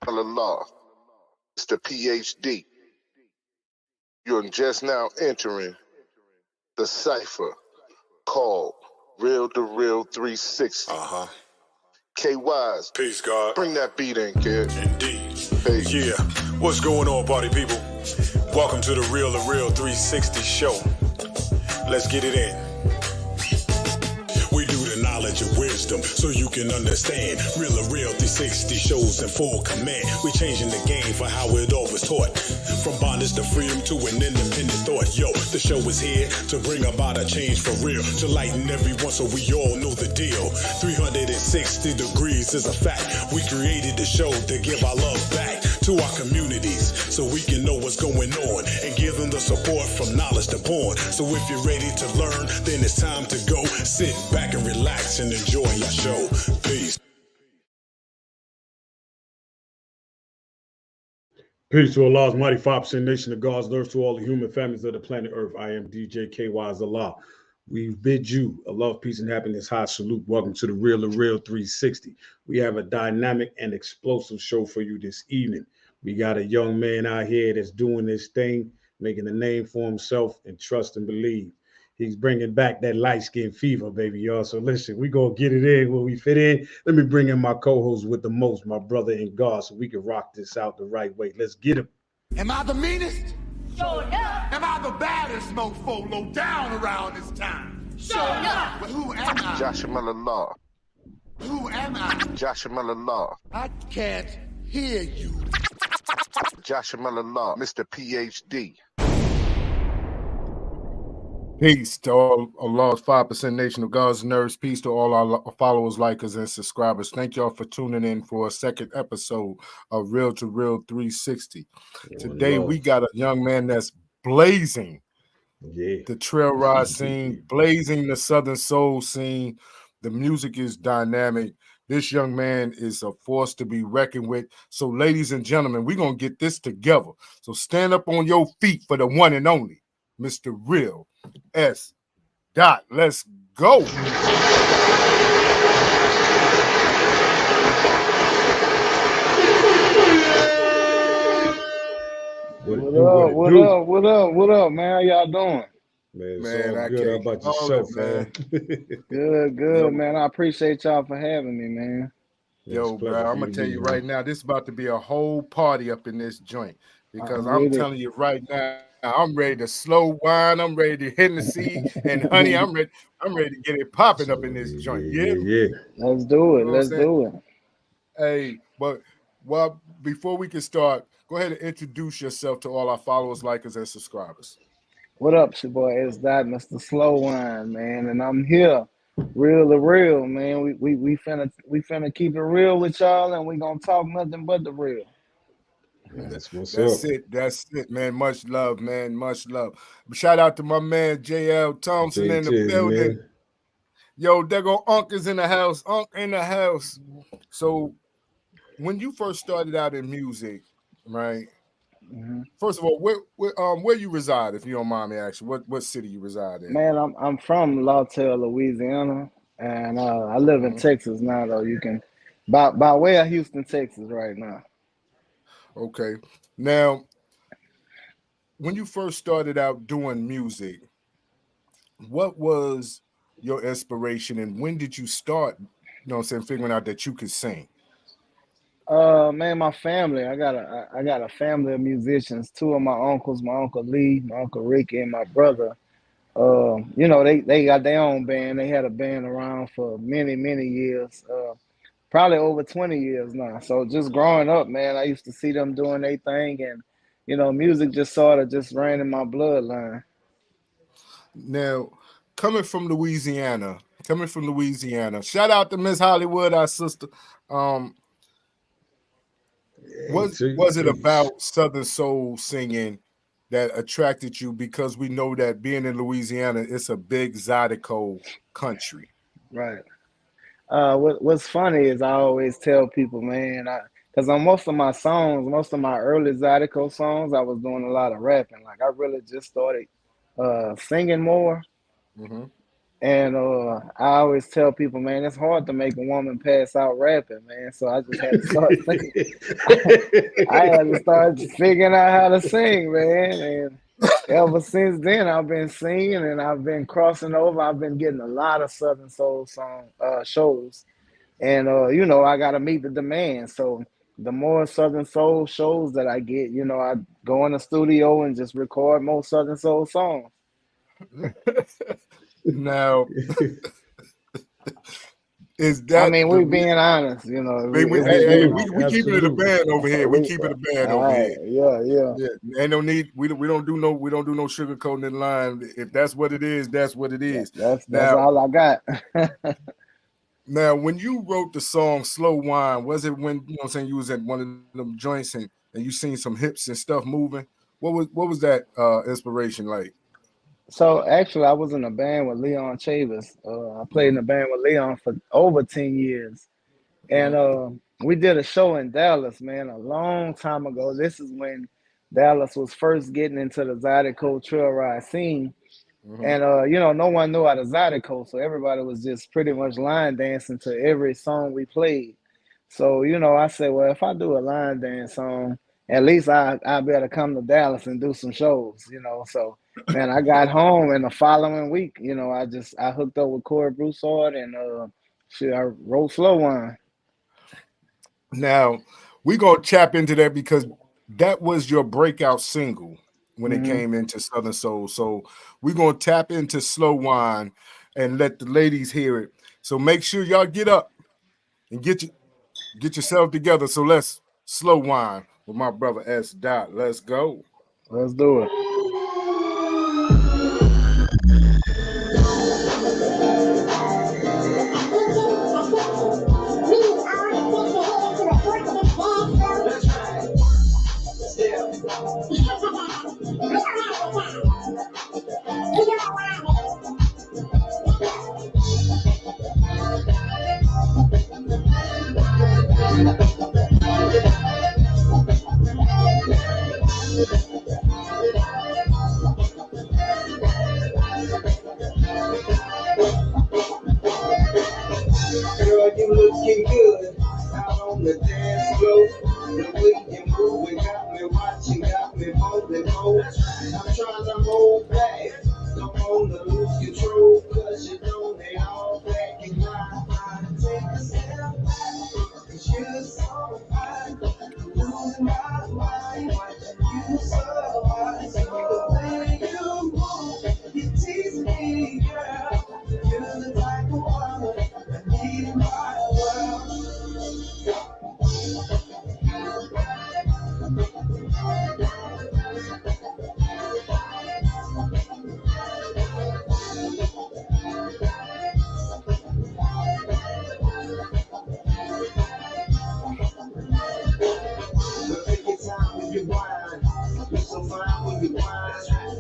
Allah, Mr. PhD. You're just now entering the cipher called Real2reel360. KYs. Peace, God. Bring that beat in, kid. Indeed. Peace. Yeah. What's going on, party people? Welcome to the Real2reel360 show. Let's get it in. We do the knowledge of wisdom so you can understand. Real2reel360 shows in full command. We changing the game for how it all was taught. From bondage to freedom to an independent thought. Yo, the show is here to bring about a change for real. To lighten everyone so we all know the deal. 360 degrees is a fact. We created the show to give our love back to our communities so we can know what's going on and give them the support from knowledge to born. So if you're ready to learn, then it's time to go. Sit back and relax and enjoy your show. Peace. Peace to Allah's mighty 5% nation of God's earth, to all the human families of the planet Earth. I am DJ KY's Allah. We bid you a love, peace, and happiness high salute. Welcome to the Real2reel360. We have a dynamic and explosive show for you this evening. We got a young man out here that's doing this thing, making a name for himself, and trust and believe. He's bringing back that light-skin fever, baby, y'all. So listen, we going to get it in when we fit in. Let me bring in my co-host with the most, my brother in God, so we can rock this out the right way. Let's get him. Am I the meanest? Sure enough. Am I the baddest mofo low down around this time? Sure enough. But who am I? Joshua Allah. Who am I? Joshua Allah. I can't hear you. Joshua Allah, Mr. PhD. Peace to all Allah's 5% nation of God's nerves. Peace to all our followers, likers, and subscribers. Thank y'all for tuning in for a second episode of Real2reel360. Today, we got a young man that's blazing the trail ride scene, blazing the Southern soul scene. The music is dynamic. This young man is a force to be reckoned with. So, ladies and gentlemen, we're going to get this together. So stand up on your feet for the one and only, Mr. Real S Dott. Let's go. What up, man? How y'all doing? Man, I good. How about yourself, man? Good, man. I appreciate y'all for having me, man. Yo, bro, I'm going to tell you right now, this is about to be a whole party up in this joint. Because I'm telling you right now, I'm ready to slow wine. I'm ready to hit the seed. And honey, I'm ready to get it popping up in this joint. Yeah. Let's do it. Let's do it. Hey, but before we can start, go ahead and introduce yourself to all our followers, likers, and subscribers. What up, your boy S Dott, Mr. Slow Wine, man. And I'm here. Real2reel, man. We finna keep it real with y'all, and we gonna talk nothing but the real. That's it, man. Much love, man. Much love. Shout out to my man JL Thompson in the building. Man. Yo, there go Unc is in the house. Unc in the house. So when you first started out in music, right? Mm-hmm. First of all, where you reside, if you don't mind me asking, what city you reside in? Man, I'm from Lawtell, Louisiana, and I live in Texas now. Though you can by way of Houston, Texas, right now. Okay. Now, when you first started out doing music, what was your inspiration and when did you start, figuring out that you could sing? Man, my family. I got a family of musicians. Two of my uncles, my Uncle Lee, my Uncle Ricky, and my brother. They got their own band. They had a band around for many, many years. Probably over 20 years now. So just growing up, man, I used to see them doing their thing, and music just sort of just ran in my bloodline. Now, coming from Louisiana, shout out to Miss Hollywood, our sister. Was it about Southern soul singing that attracted you? Because we know that being in Louisiana, it's a big Zydeco country. Right. What's funny is I always tell people, man, because on most of my early Zydeco songs, I was doing a lot of rapping. Like I really just started singing more. Mm-hmm. And I always tell people, man, it's hard to make a woman pass out rapping, man. So I just had to start singing. I had to start figuring out how to sing, man. And ever since then, I've been singing and I've been crossing over. I've been getting a lot of Southern Soul song shows. And I got to meet the demand. So the more Southern Soul shows that I get, I go in the studio and just record more Southern Soul songs. Now, is that I mean, we being honest, we Absolutely. keeping it a band over here. We keep it a band over right, here. Yeah. Ain't no need. We don't do no sugarcoating in line. If that's what it is, that's what it is. That's Now, all I got. now, when you wrote the song "Slow Wine," was it when you saying you was at one of them joints and you seen some hips and stuff moving? What was that inspiration like? So actually, I was in a band with Leon Chavis. I played in a band with Leon for over 10 years. And we did a show in Dallas, man, a long time ago. This is when Dallas was first getting into the Zydeco trail ride scene. And, no one knew how to Zydeco, so everybody was just pretty much line dancing to every song we played. So, I said, well, if I do a line dance song, at least I'll be able to come to Dallas and do some shows, So, man, I got home and the following week, I hooked up with Corey Broussard and I wrote Slow Wine. Now, we're going to tap into that because that was your breakout single when it came into Southern Soul. So we're going to tap into Slow Wine and let the ladies hear it. So make sure y'all get up and get yourself together. So let's Slow Wine with my brother S Dott. Let's go. Let's do it. Girl, you looking good out on the dance floor. The way you moving got me watching, got me holding on. I'm trying to hold back, don't wanna lose control, cause you know they all back in line. Take a step back, cause you're so fine. Losing my mind, you so fine. The way you move, you tease me, girl. You're the type of woman I need in my world. But take your time when you whine. You're so fine when you whine.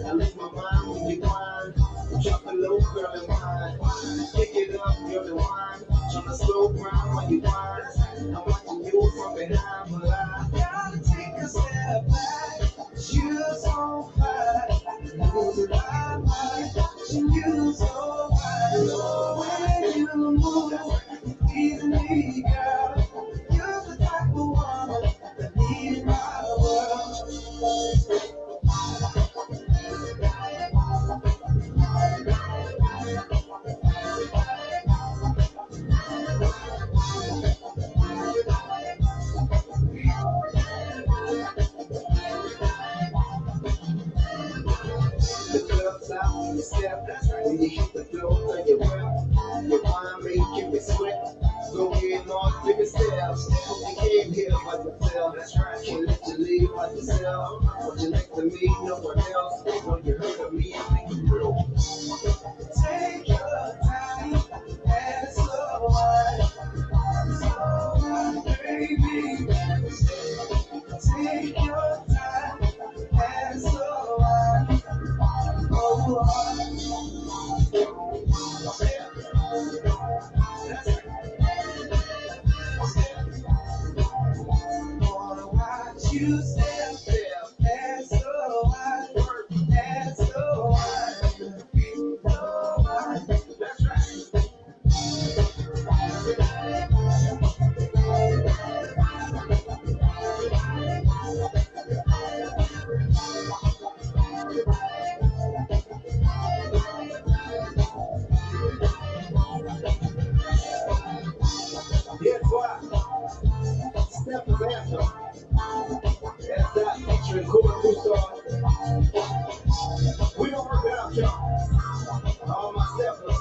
I lose my mind when you whine. Drop it low, girl, and whine. Pick it up, girl, and whine. Tryna slow grind when you whine. I'm watching you from behind, but I gotta take a step back. You're so fine. Losing my mind. You're so fine. The way you move, teasing me, girl. You're the type of woman that need in my world. The club's out when you step, when you hit the floor, and you rap. Your mind making me sweat. Go ahead, Mark, take a step. Hope you came here by yourself. Can't let you leave by yourself. Want you next to me, no one else. When you heard of me, I think you real. Take your time and slow wine, baby. Take your time and slow wine. Wanna watch you step, and so I, and so I, so I. anthem. S Dott featuring Corey Broussard. We gon' work it out, y'all. All my steppers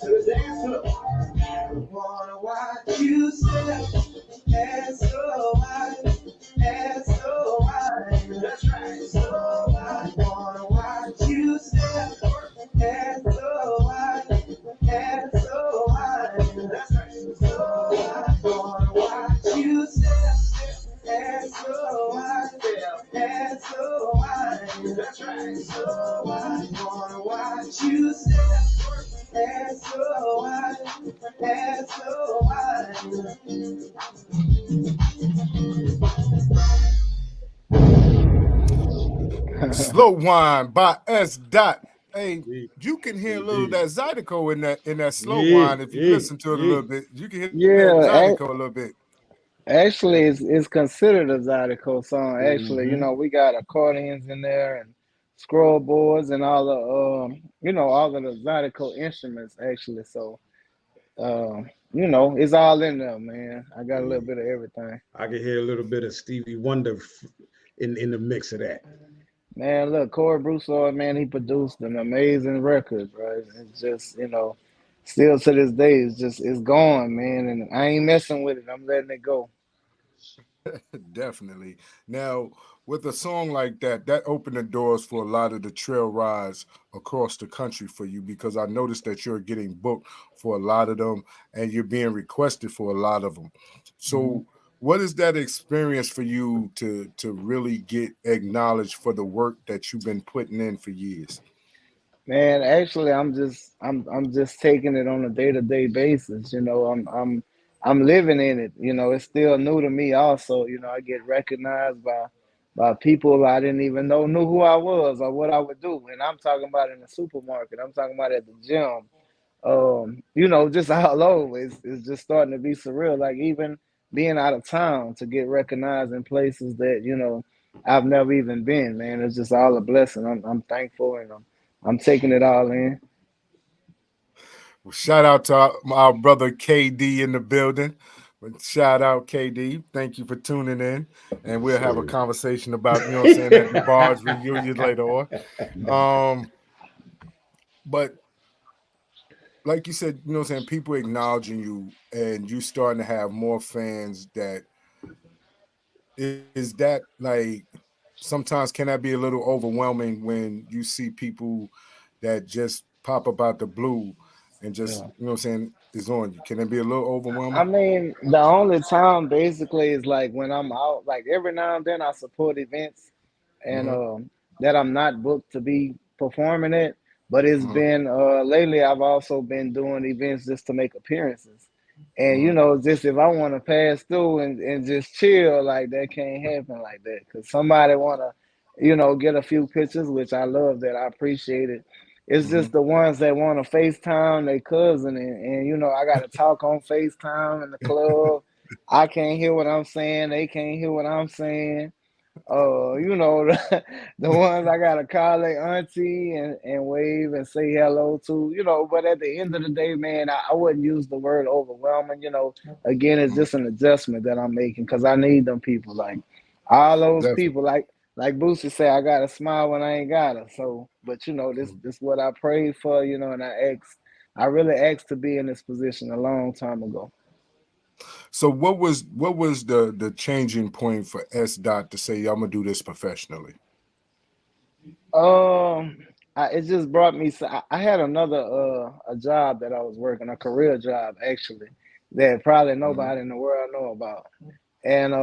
to the dance floor. Wanna watch you step and so high. That's right, so I wanna watch you step and so high. That's right, so I wanna watch you step and so high. That's right, so I wanna watch you step and so high. Slow Wine by S Dott. Hey, Indeed. you can hear a little of Indeed. that Zydeco in that slow Yeah, wine if you yeah, listen to it a yeah. little bit. You can hear that Yeah, Zydeco a little bit. actually, it's considered a Zydeco song. Actually, Mm-hmm. we got accordions in there and scroll boards and all the all of the Zydeco instruments. Actually, so it's all in there, man. I got a little bit of everything. I can hear a little bit of Stevie Wonder in the mix of that. Man, look, Corey Broussard, man, he produced an amazing record, right? It's just, still to this day, it's gone, man, and I ain't messing with it. I'm letting it go. Definitely. Now, with a song like that, that opened the doors for a lot of the trail rides across the country for you because I noticed that you're getting booked for a lot of them and you're being requested for a lot of them. Mm-hmm. So, what is that experience for you to really get acknowledged for the work that you've been putting in for years? Man, actually, I'm just taking it on a day-to-day basis. I'm living in it. It's still new to me. Also, I get recognized by people I didn't even know knew who I was or what I would do. And I'm talking about in the supermarket. I'm talking about at the gym. Just all over. It's just starting to be surreal. Like even being out of town to get recognized in places that I've never even been. Man, it's just all a blessing. I'm thankful and I'm taking it all in. Well, shout out to our brother KD in the building. Shout out KD. Thank you for tuning in. And we'll have a conversation about, at the bars reunion later on. But like you said, people acknowledging you and you starting to have more fans that is that like sometimes can that be a little overwhelming when you see people that just pop up out the blue and just Yeah. is on you? Can it be a little I overwhelming? mean, the only time basically is like when I'm out. Like every now and then I support events and Mm-hmm, that I'm not booked to be performing at. But it's mm-hmm, been lately I've also been doing events just to make appearances. And mm-hmm, just if I want to pass through and just chill, like that can't happen like that. Cause somebody wanna, get a few pictures, which I love that. I appreciate it. It's mm-hmm. just the ones that want to FaceTime their cousin and I gotta talk on FaceTime in the club. I can't hear what I'm saying, they can't hear what I'm saying. The ones I gotta call their auntie and wave and say hello to, but at the end of the day, man, I wouldn't use the word overwhelming. Again, it's just an adjustment that I'm making because I need them people. Like all those Definitely. people, like Boosie said, I gotta smile when I ain't got her. So, but this what I prayed for, and I really asked to be in this position a long time ago. So what was the changing point for S Dot to say I'm gonna do this professionally? It just brought me. I had another a job that I was working, a career job actually, that probably Mm-hmm. nobody in the world know about, and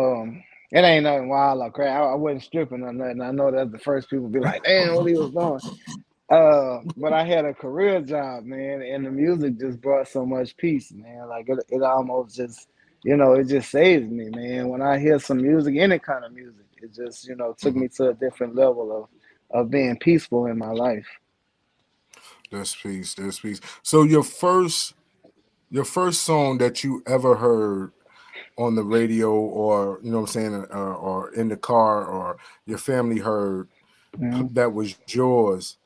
it ain't nothing wild or crazy. I wasn't stripping or nothing. I know that's the first people be like, "Damn, what he was doing." But I had a career job, man, and the music just brought so much peace, man. Like it almost just, it just saves me, man. When I hear some music, any kind of music, it just, took Mm-hmm. me to a different level of being peaceful in my life. That's peace. That's peace. So your first song that you ever heard on the radio or or in the car or your family heard Mhm, that was yours,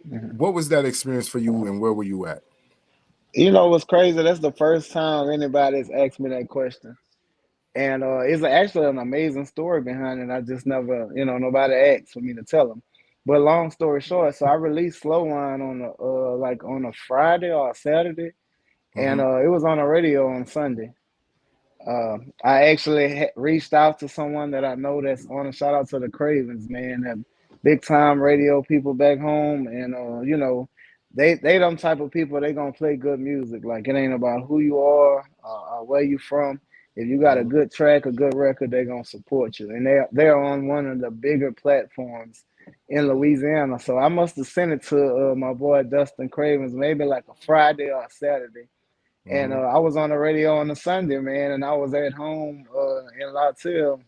mhm. what was that experience for you and where were you at? You know what's crazy? That's the first time anybody's asked me that question. And it's actually an amazing story behind it. I just never, nobody asked for me to tell them. But long story short, so I released Slow Wine on a Friday or a Saturday, and Mm-hmm. it was on the radio on Sunday. I actually reached out to someone that I know that's on a shout out to the Cravens, man, that big time radio people back home, and they them type of people. They gonna play good music. Like it ain't about who you are or where you from. If you got a Mm-hmm. good track, a good record, they gonna support you, and they're on one of the bigger platforms in Louisiana. So I must have sent it to my boy Dustin Cravens, maybe like a Friday or a Saturday, and Mm-hmm. I was on the radio on a Sunday, man, and I was at home in Real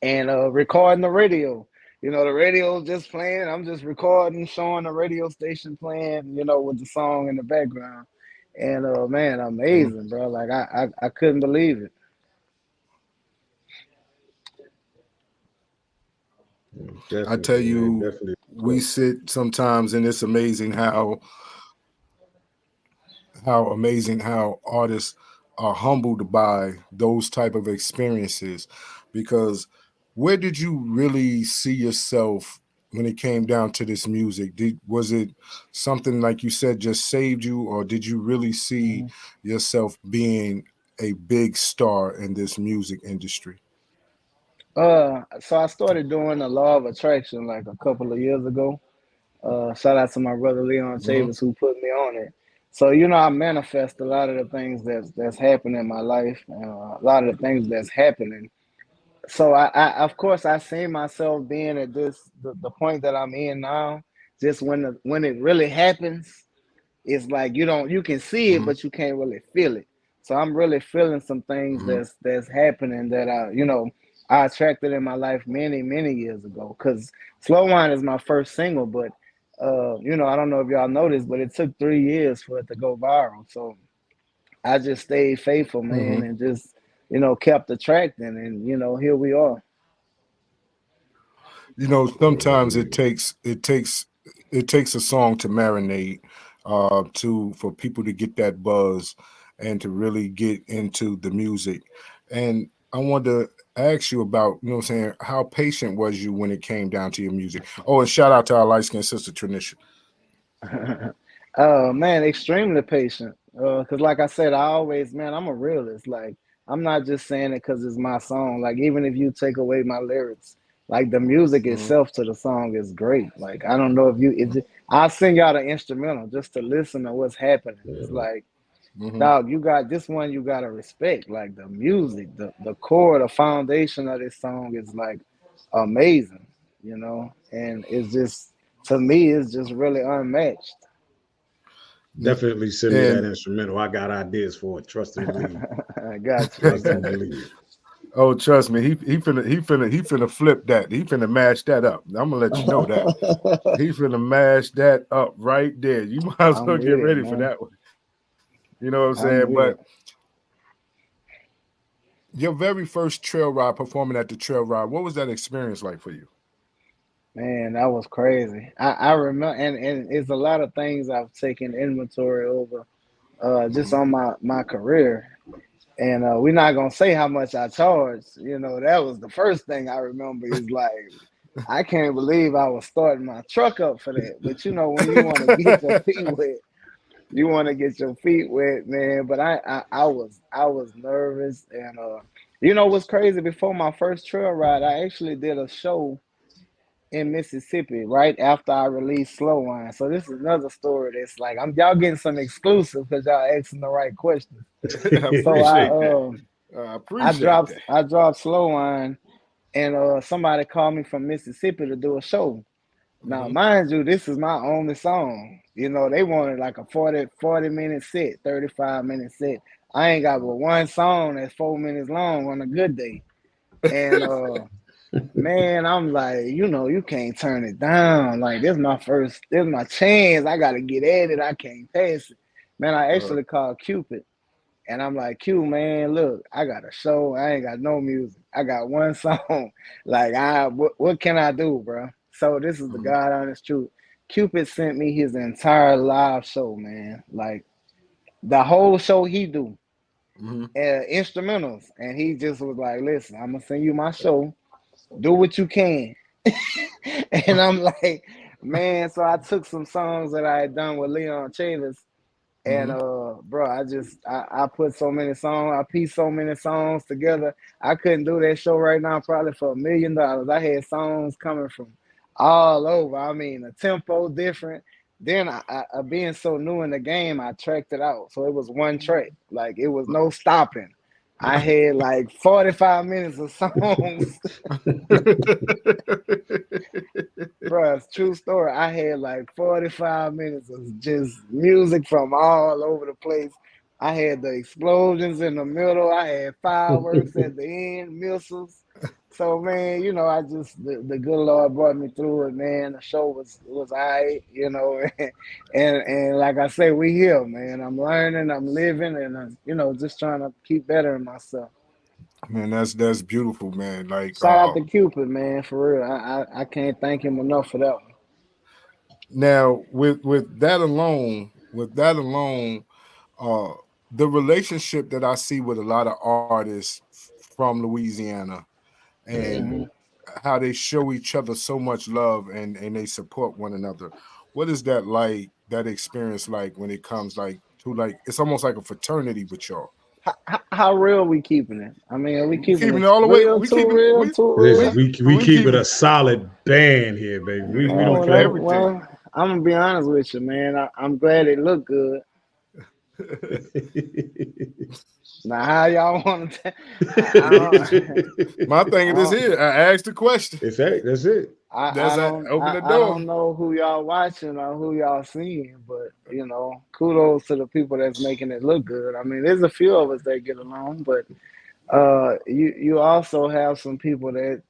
and recording the radio. The radio's just playing. I'm just recording, showing the radio station playing, with the song in the background. And man, Mm-hmm. amazing, bro. Like I couldn't believe it. I tell Definitely, man. you, Definitely. we sit sometimes, and it's amazing how amazing how artists are humbled by those type of experiences. Because where did you really see yourself when it came down to this music? Was it something like you said just saved you, or did you really see Mhm. yourself being a big star in this music industry? So I started doing the law of attraction like a couple of years ago. Shout out to my brother Leon Mm-hmm. Chavis who put me on it. So I manifest a lot of the things that's happening in my life, a lot of the things that's happening. So I of course I see myself being at the point that I'm in now. Just when it really happens, it's like you can see it, Mm-hmm. but you can't really feel it. So I'm really feeling some things Mm-hmm. that's happening that I attracted in my life many years ago. Cause Slow Wine is my first single, but I don't know if y'all noticed, but it took 3 years for it to go viral. So I just stayed faithful, man, Mm-hmm. and just kept attracting, and here we are. Yeah, Sometimes we it takes a song to marinate, to for people to get that buzz and to really get into the music. And I wanted to ask you about, what I'm saying, how patient was you when it came down to your music? Oh, and shout out to our light skinned sister Tranisha. Man, extremely patient. Cause like I said, man, I'm a realist. Like I'm not just saying it because it's my song. Like even if you take away my lyrics, like the music Mm-hmm. itself to the song is great. Like I don't know I'll send y'all the instrumental just to listen to what's happening. It's like, Mm-hmm. dog, you got this one. You gotta respect like the music, the core, the foundation of this song is like amazing. And it's just to me, it's just really unmatched. definitely send me that And instrumental. I got ideas for it. Trust and believe. I got you. I Trust and got you. believe. oh, trust me, he finna flip that. He finna mash that up. I'm gonna let you know that. He finna mash that up right there. You might as I'm well get with it, ready for man. that one. You know what I'm I'm saying? with But it. your very first trail ride, performing at the trail ride, what was that experience like for you? Man, that was crazy. I remember, and it's a lot of things I've taken inventory over just Mm-hmm. on my career. And we're not gonna say how much I charged. That was the first thing I remember. Is like I can't believe I was starting my truck up for that. But when you want to get your feet wet, you want to get your feet wet, man. But I was nervous, and what's crazy? Before my first trail ride, I actually did a show in Mississippi right after I released Slow Wine. So this is another story that's like y'all getting some exclusive because y'all asking the right questions. I So I appreciate that. I I appreciate dropped that. I dropped Slow Wine, and somebody called me from Mississippi to do a show. Now, Mm-hmm. mind you, this is my only song. They wanted like a 40 minute set, 35-minute set. I ain't got but one song that's 4 minutes long on a good day. And man, I'm like, you can't turn it down. Like this is my chance. I gotta get at it. I can't pass it. Man, I Uh, actually called Cupid. And I'm like, Q, man, look, I got a show. I ain't got no music. I got one song. Like, what can I do, bro? So this is the mhm. God honest truth. Cupid sent me his entire live show, man. Like the whole show he do. instrumentals, and he just was like, "Listen, I'm gonna send you my show. Do what you can." And I'm like, man. So I took some songs that I had done with Leon Chavis, and bro, I put so many songs, I pieced so many songs together. I couldn't do that show right now probably for $1 million. I had songs coming from all over. I mean, the tempo different. Then I being so new in the game, I tracked it out. So it was one track. Like it was no stopping. I had like 45 minutes of songs. Bro, it's true story. I had like 45 minutes of just music from all over the place. I had the explosions in the middle. I had fireworks at the end, missiles. So man, I just the good Lord brought me through it, man. The show was all right, and like I say, we here, man. I'm learning, I'm living, and I'm, just trying to keep bettering myself. Man, that's beautiful, man. Like Shout out to Cupid, man, for real. I can't thank him enough for that one. now with that alone, uh the relationship that I see with a lot of artists from Louisiana and how they show each other so much love and they support one another. What is that like, that experience like when it comes like to like it's almost like a fraternity with y'all? How real we keeping it? I mean, are we We keeping keeping it it all the way. real, We too keeping real, too Listen, real? we we keep it keeping a solid band here, baby. We Oh, don't keeping play. everything. I'm gonna be honest with you, man. I'm glad it looked good. Now, how y'all want to? My thing I is don't, here. I asked the question. That's it. That's that. Open the I door. don't know who y'all watching or who y'all seeing, but kudos to the people that's making it look good. I mean, there's a few of us that get along, but you also have some people that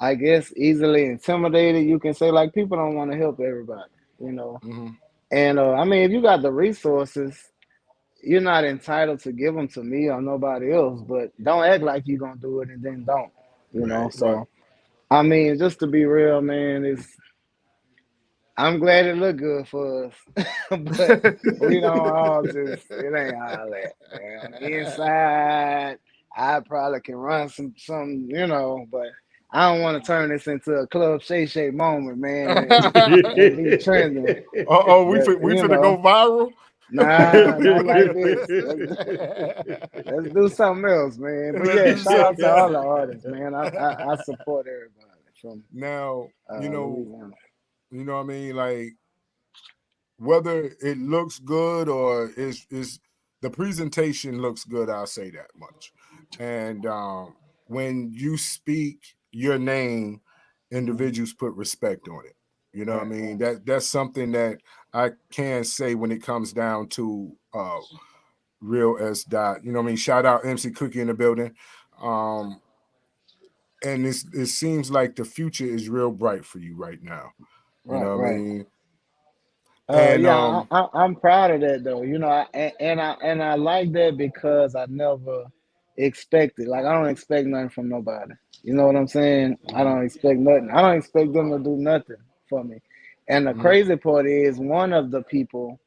I guess easily intimidated. You can say like people don't want to help everybody, you know. Mhm. And I mean, if you got the resources, you're not entitled to give them to me or nobody else. But don't act like you're gonna do it and then don't, Right. Right. So I mean, just to be real, man, I'm glad it looked good for us, but we don't all just it ain't all that, man. On the inside, I probably can run some, but I don't want to turn this into a Club Shay Shay moment, man, and be trending. Oh, we But we finna go viral. nah, not like this. Let's do something else, man. But Let's yeah, do shout out something to all the else. artists, man. I support everybody from Now, Louisiana. what I mean, like whether it looks good or is the presentation looks good, I'll say that much. And when you speak your name, individuals put respect on it. You know what I Right, mean? right. That's something that I can say when it comes down to Real S Dott. You know what I mean? Shout out MC Cookie in the building. Um, and it seems like the future is real bright for you right now. You Right, know what I right. mean? And Yeah, I'm proud of that though. And I like that because I never expected. Like I don't expect nothing from nobody. You know what I'm saying? I Mhm, don't expect nothing. I don't expect them to do nothing for me. And the mhm, crazy part is one of the people,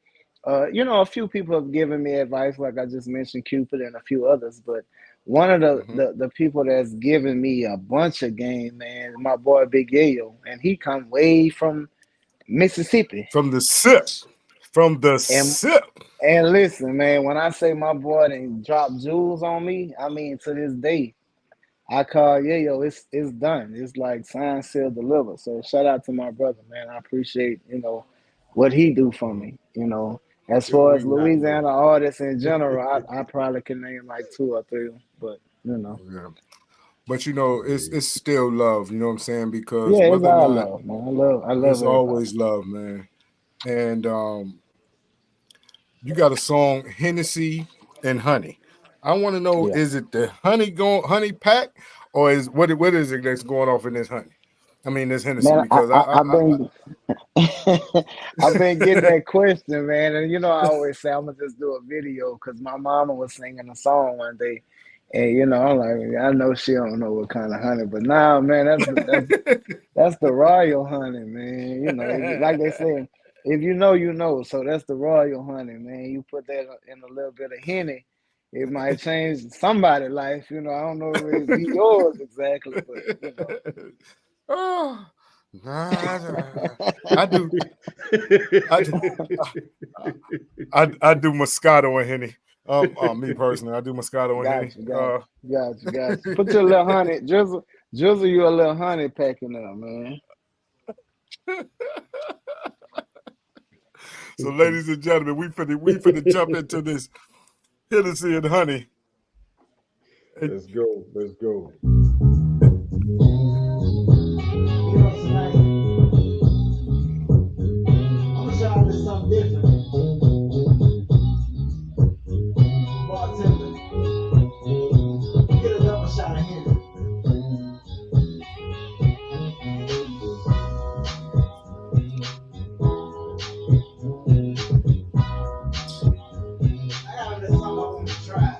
a few people have given me advice, like I just mentioned, Cupid and a few others. But one of the mhm. the, the people that's given me a bunch of game, man, my boy Big Yayo, and he come way from Mississippi. From the sip. From the And sip. and listen, man, when I say my boy done dropped jewels on me, I mean to this day, I call Yayo, it's done. It's like sign, seal, deliver. So shout out to my brother, man. I appreciate, what he do for me. As Yeah, far we as Louisiana artists in general, I probably can name like two or three, but yeah. But it's still love, you know what I'm saying? Because yeah, it's whether or all not love, man. I love it's everybody. always love, man. And you got a song, Hennessy and Honey. I want to know, Yeah. is it the honey pack, or what is it that's going off in this honey? I mean this Hennessy, Man, because I've been I've been getting that question, man. And I always say I'm gonna just do a video because my mama was singing a song one day, and I'm like, I know she don't know what kind of honey, but nah, man, that's the royal honey, man. Like they say, if you know, you know. So that's the royal honey, man. You put that in a little bit of Henny, It might change somebody's life, you know. I don't know if it'd be yours exactly, but you know. Oh, nah, I do Moscato and Henny. Me personally, I do Moscato and Henny. Got you. Put your little honey, drizzle you a little honey packing up, man. So, ladies and gentlemen, we finna jump into this Hennessy and honey. Let's go. I'm gonna show you something different. Bartender, get a double shot of Henny. I got a little something I want to try.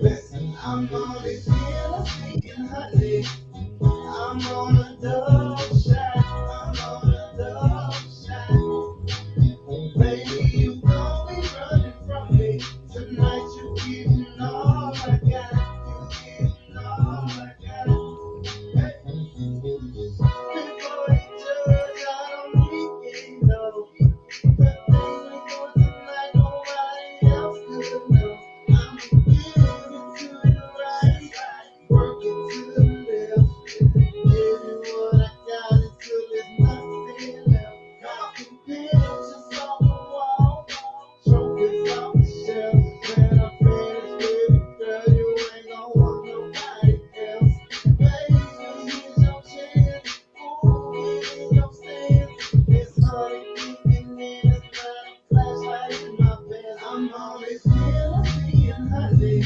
Listen, I'm on this Hennessy and honey. I'm on a double shot. I'm on a double shot. Baby, you gon' be running from me. Tonight you getting all I got. You getting all I got. Hey. Before you judge, I don't need you, no. The things we do tonight, nobody else could know. I'ma give it to you right, work it to the left. Give you what I got until there's nothing left. Knocking pictures off the wall, trophies off the shelf. When I finish with you, girl, you ain't gon' want nobody else. Baby, here's your chance. Ooh, here's your stance. It's honey kicking in, it's not a flashlight in my pants. I'm on this Hennessy and honey.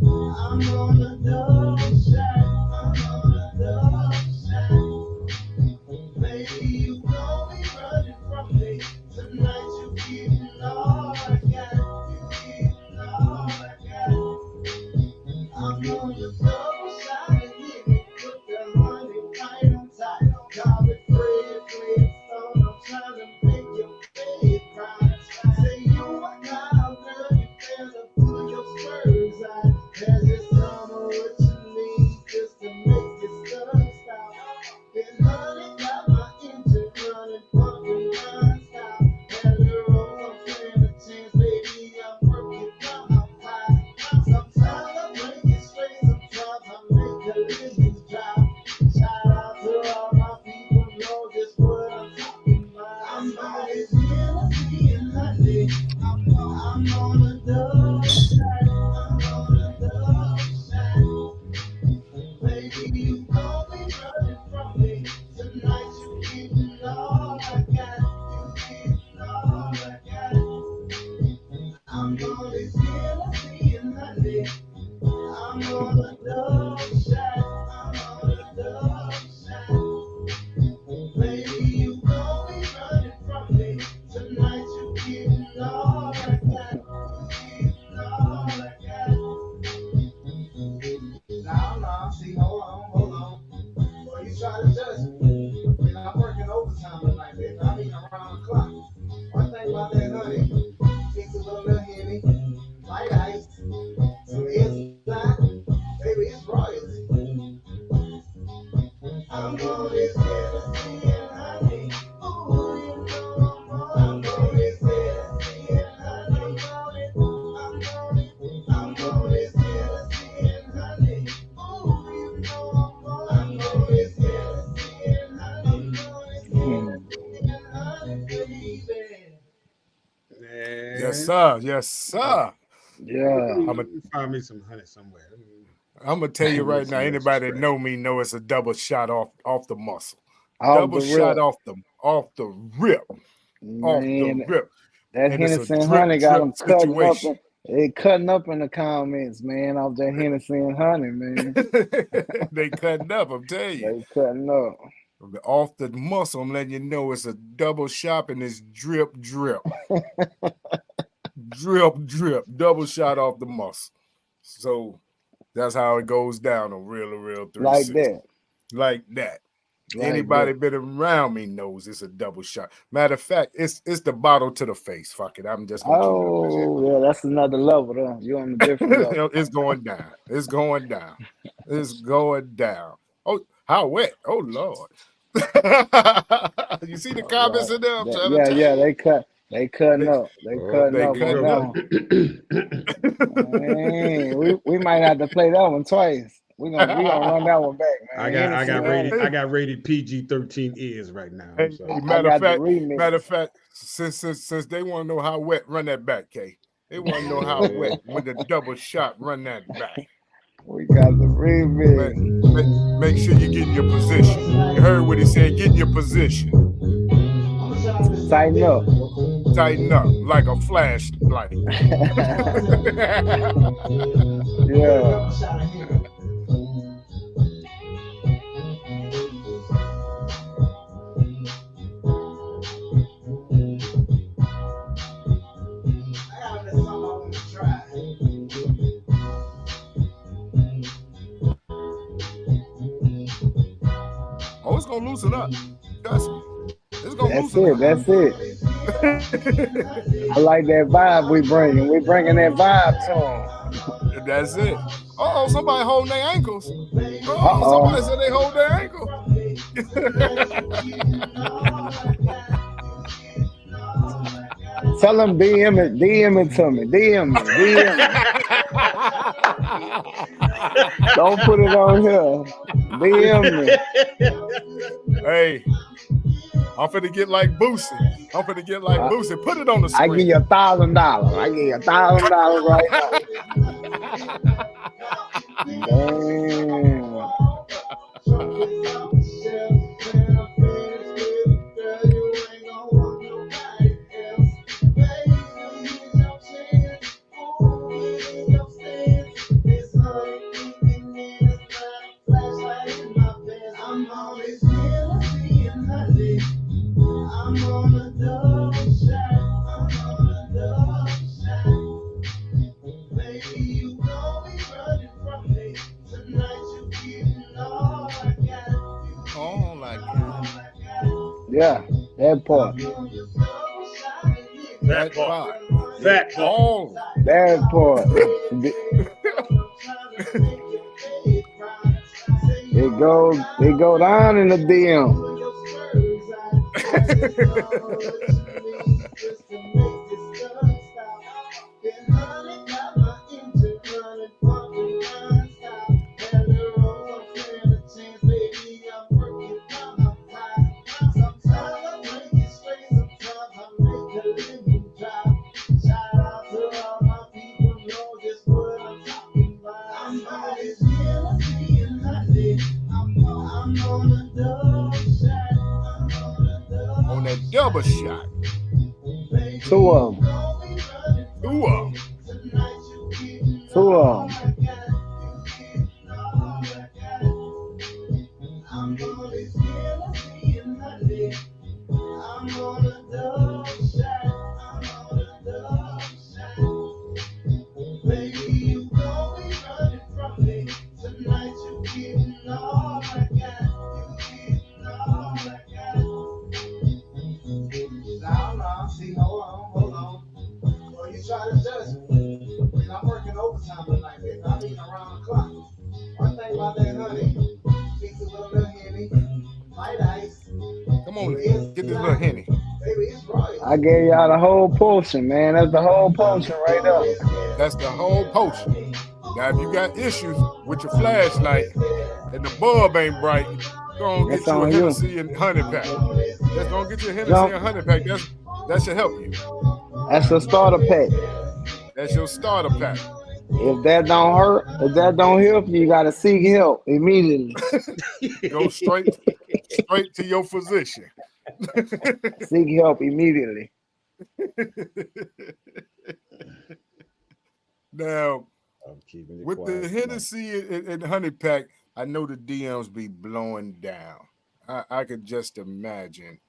I'm on a double shot. I'm on a double shot. Baby, you gon' be running from me. Tonight you getting all I got. You getting all I got. I'm on a double shot and hit me. Put the honey right on top. Call it Fred Stone. I'm trying to make your bed cry. Say you a cowgirl, you better pull your spurs out. There's just some of what you need just to make this stuff stop. Then honey got my engine running, pumping non-stop. Had the road, I'm playing a chance, baby, I'm working down my pot. Sometimes I play it straight, sometimes I make a little drop. Shout out to all my people, know just what I'm talking about. I'm on this Hennessy and honey. I'm on a double shot. I'm on a double shot. Baby, you gon' be running from me. Tonight you getting all I got. You getting all I got. I'm on this Hennessy and honey. I'm on a double shot. I'm on a double shot. Baby, you gon' be running from me. Tonight you getting all I got. You getting all I got. Nah, see, hold on. Boy, you try to judge me. And I'm working overtime tonight, baby. I'm eating around the clock. One thing about that honey, it's a little Henny, light ice, some inside, baby, it's royalty. I'm on this Hennessy and honey. Ooh, you know I'm on this Hennessy and honey. I'm on this Hennessy and honey. Ooh, you know I'm on this Hennessy and honey. And honey, baby. Yes, sir. Yes, sir. Yeah. I'm gonna find me some honey somewhere. I'm gonna tell you Give me right some now. extra Anybody that scratch. know me know it's a double shot off the muscle. Off Double the shot rip. off the rip. Off the Man, rip. that And it's a Hennessy and drip honey got them cutting up. situation. They cutting up in the comments, man, off that Hennessy and honey, man. They cutting up, I'm telling you. They cutting up. Off the muscle, I'm letting you know it's a double shot and it's drip. Drip, double shot off the muscle. So that's how it goes down on Real 360. Like that. Like that. Anybody been around me knows it's a double shot. Matter of fact, it's the bottle to the face. Fuck it. I'm just gonna keep it Oh, yeah, that's another level, though. You're on a different level. It's going down. It's going down. It's going down. Oh, how wet? Oh Lord. You see the comments in there? I'm trying to tell you. They cutting up. They cutting up on that one. Man, we might have to play that one twice. We gonna run that one back, man. I got rated PG-13 ears right now. Hey, matter of fact, since they want to know how wet, run that back, K. They want to know how wet when the double shot, run that back. We got the remix. Make sure you get in your position. You heard what he said. Get in your position. Tighten up. Tighten up like a flashlight. Yeah. Oh, it's gonna loosen up. Trust me. It's gonna That's it. I like that vibe we bringing. We're bringing that vibe to them. That's it. Oh, somebody holding their ankles. Oh, somebody said they hold their ankle. Tell them DM it to me. DM me. Don't put it on here. DM me. Hey, I'm finna get like Boosie. Put it on the screen. I give you $1,000. I give you $1,000 right now. Yeah, that part. That part. That part. That part. They go down in the DM. On that double shot. Two of them. Hold on. Well, you try to judge me. I'm working overtime tonight, baby. I'm eating around the clock. One thing about that honey, mix a little Henny, light ice. Come on, get this little Henny. Baby, it's right. I gave y'all the whole potion, man. That's the whole potion right there. That's the whole potion. Now, if you got issues with your flashlight and the bulb ain't bright, go and get you a Hennessy and honey pack. Just go get you a Hennessy and honey pack. That should help you. That's the starter pack. That's your starter pack. If that don't hurt, if that don't help you, gotta seek help immediately. Go straight to your physician. Seek help immediately. Now, with the Hennessy and honey pack, I know the DMs be blowing down. I could just imagine.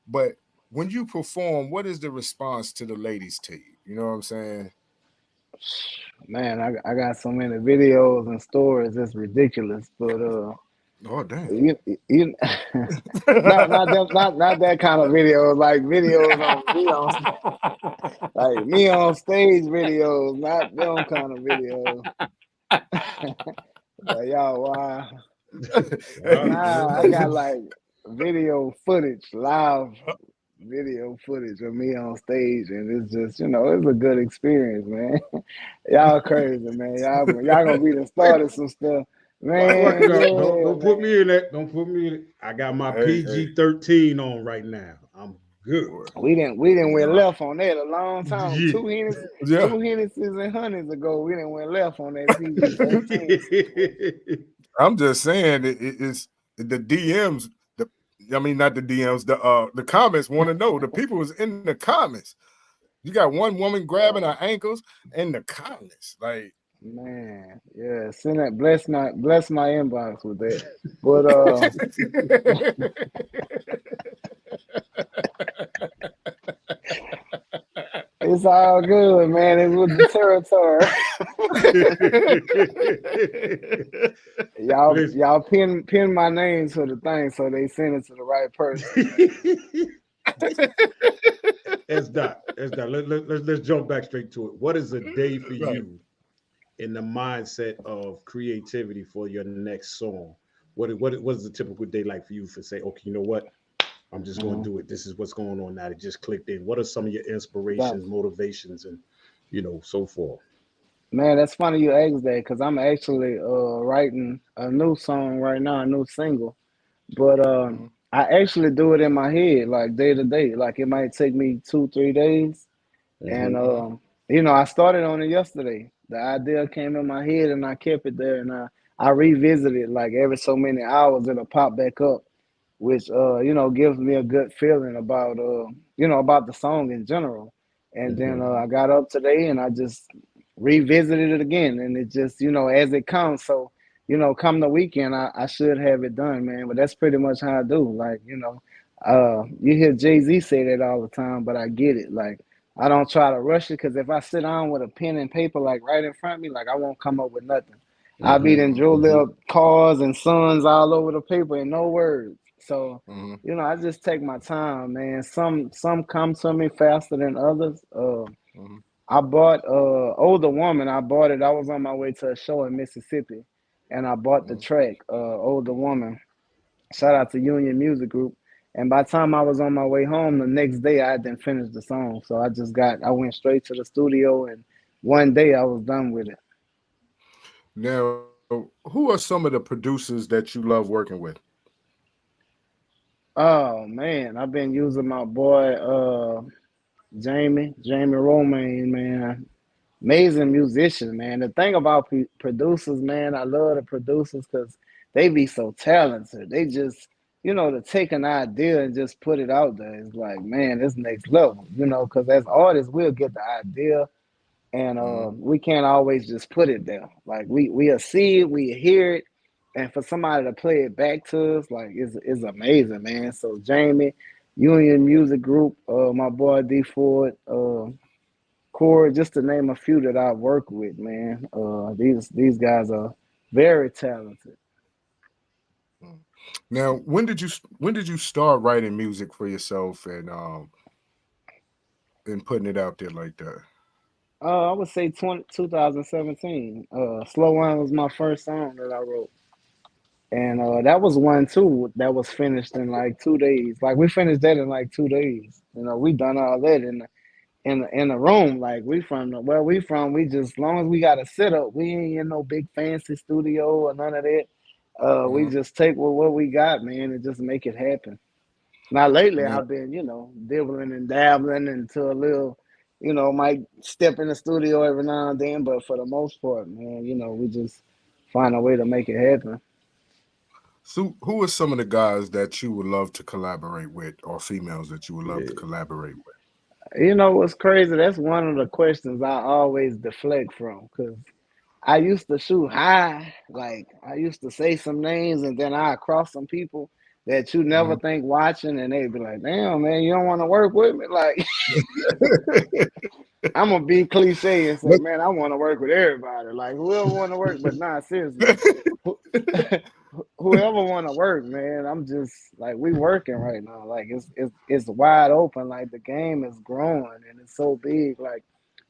But when you perform, what is the response to the ladies to you? You know what I'm saying? Man, I got so many videos and stories. It's ridiculous. But Oh damn. You not that kind of videos, like videos on like me on stage videos, not them kind of videos. But y'all, wow. Nah, I got like video footage, live video footage of me on stage, and it's just, it's a good experience, man. Y'all crazy, man. Y'all gonna be the start of some stuff, man. Don't Yeah, put man. me in that. Don't put me in it. I got my Hey, PG-13 on right now. I'm good. We didn't went nah. left on that a long time. Yeah. Yeah. Two Hennessy's and Honeys ago. We didn't went left on that PG-13. I'm just saying it's the DMs. I mean, not the DMs. The comments want to know. The people was in the comments. You got one woman grabbing her ankles in the comments, like. Man, yeah, send that. Bless my inbox with that. But it's all good, man. It's with the territory. Y'all pin my name to the thing so they send it to the right person. S Dott. Let's jump back straight to it. What is a day for you in the mindset of creativity for your next song? What is the typical day like for you for say, okay, you know what? I'm just going to do it. This is what's going on now. It just clicked in. What are some of your inspirations, motivations, and so forth? Man, that's funny you asked that because I'm actually writing a new song right now, a new single. But I actually do it in my head, like day to day. Like it might take me 2-3 days. And I started on it yesterday. The idea came in my head and I kept it there, and I revisit it like every so many hours. It'll pop back up, which gives me a good feeling about about the song in general. And then I got up today and I just revisited it again, and it just as it comes. So come the weekend, I should have it done, man. But that's pretty much how I do. Like you hear Jay-Z say that all the time, but I get it. Like I don't try to rush it, because if I sit down with a pen and paper like right in front of me, like I won't come up with nothing. I'll be then drew little cars and suns all over the paper and no words. So, I just take my time, man. Some come to me faster than others. I bought Older Woman. I bought it. I was on my way to a show in Mississippi, and I bought the track Older Woman. Shout out to Union Music Group. And by the time I was on my way home, the next day I didn't finish the song. So I went straight to the studio, and one day I was done with it. Now, who are some of the producers that you love working with? Oh man, I've been using my boy Jamie Romaine, man. Amazing musician, man. The thing about producers, man, I love the producers because they be so talented. They just, to take an idea and just put it out there. It's like, man, it's next level, because as artists, we'll get the idea, and we can't always just put it there. Like we'll see it, we hear it, and for somebody to play it back to us, like, is amazing, man. So Jamie, Union Music Group, my boy D Ford, Corey, just to name a few that I work with, man. These guys are very talented. Now, when did you start writing music for yourself and putting it out there like that? I would say 2017. Slow Wine was my first song that I wrote. And that was one too that was finished in like 2 days. Like we finished that in like 2 days. We done all that in the room. Like we just, as long as we got a setup, we ain't in no big fancy studio or none of that. We just take what we got, man, and just make it happen. Now lately I've been, dibbling and dabbling into a little, might step in the studio every now and then, but for the most part, man, we just find a way to make it happen. So who are some of the guys that you would love to collaborate with, or females that you would love to collaborate with? What's crazy? That's one of the questions I always deflect from, because I used to shoot high. Like I used to say some names, and then I cross some people that you never think watching, and they'd be like, "Damn, man, you don't want to work with me?" Like I'm gonna be cliche and say, "Man, I want to work with everybody. Like whoever want to work." But nah, seriously, whoever want to work, man. I'm just like we working right now. Like it's wide open. Like the game is growing and it's so big. Like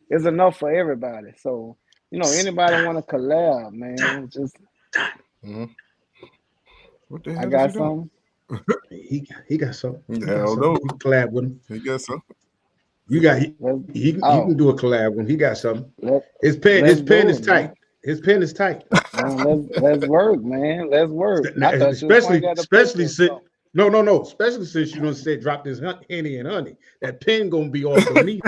it's enough for everybody. So anybody want to collab, man? Just Mhm. What the I hell is he got doing? some. He got something. He got Hell something. no. You can collab with him. He got some. You got Let's you can oh do a collab with him. He got something. let His let's pen do is it, man. tight. His pen is tight. Man, let's work, man. Let's work. I thought you was Especially pointing at the picture especially or since something. no. Especially since you don't say drop this Henny and honey. That pen gonna be off the knee.